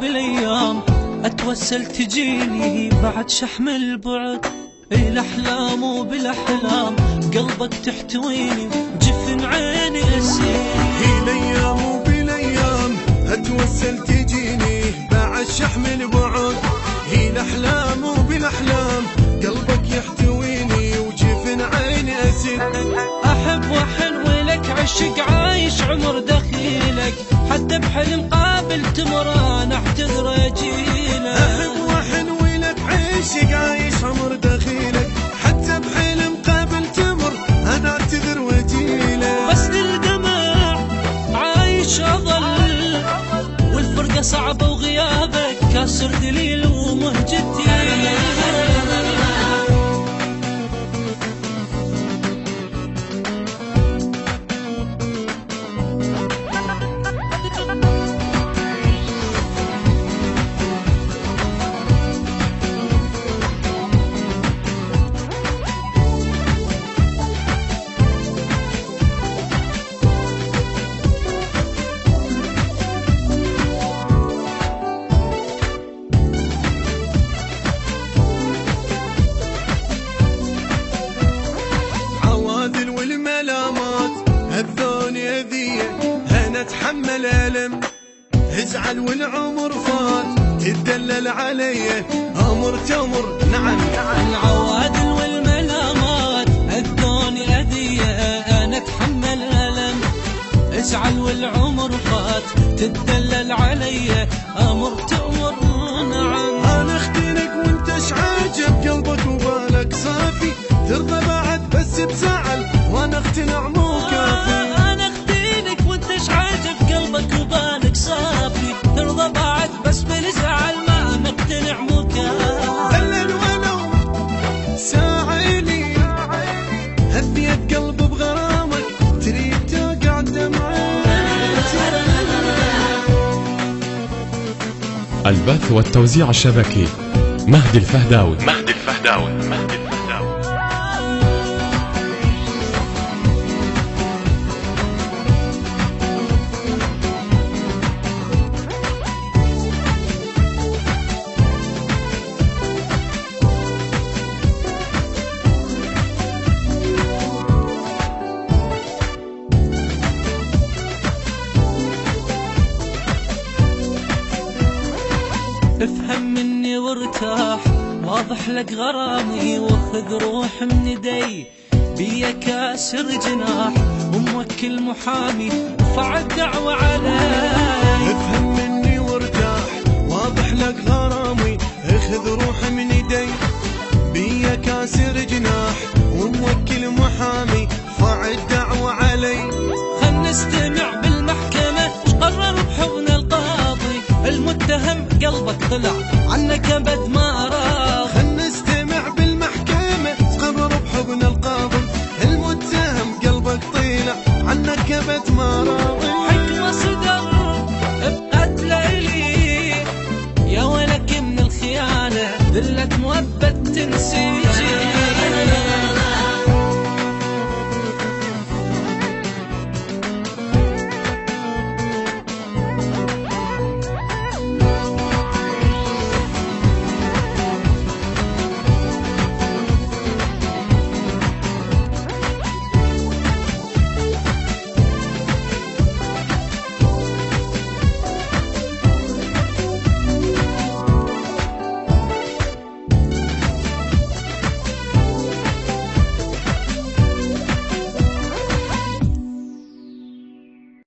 بالايام اتوسل تجيني بعد شحم البعد، الاحلام وبالاحلام قلبك تحتويني جفن عيني اسير. الايام وبالايام اتوسل تجيني بعد شحم البعد، الاحلام وبالاحلام قلبك يحتويني وجفن عيني اسير. احب واحن ولك عشق عايش عمر دخيلك، حتى بحلم قابل تمر انا اعتذر اجيلك. احب واحن ولك عشق عايش عمر دخيلك، حتى بحلم قابل تمر انا اعتذر واجيلك. بس للدمع عايش اظل، والفرقه صعبه وغيابك كاسر دليل ومهجتي. هذوني اذية انا اتحمل الم، ازعل والعمر فات تدلل علي امر تمر. نعم العوادل والملامات هذوني اذية انا اتحمل الم، ازعل والعمر فات تدلل علي امر تمر. نعم انا اختنك وانت ايش عاجب قلبك وبالك صافي، ترضى بعد بس بزعل وانا اقتنع مو كافي. انا اختينك وانت ايش عاجب قلبك وبالك صافي، ترضى بعد بس بالزعل ما مقتنع مو كافي. دلل ولو ساعيني هديت قلب بغرامك تريد توقع دمعي. البث والتوزيع الشبكي مهدي الفهداوي. افهم مني وارتاح، واضح لك غرامي واخذ روح من يدي، بيا كاسر جناح وموكل محامي وفع الدعوة علي. افهم مني وارتاح، واضح لك غرامي اخذ روح من يدي، بيا كاسر جناح وموكل محامي فع الدعوة علي. خل نستمع بالمحكمة قرر بحضن القاضي، المتهم قلبك طلع عنك ابد ما راضي.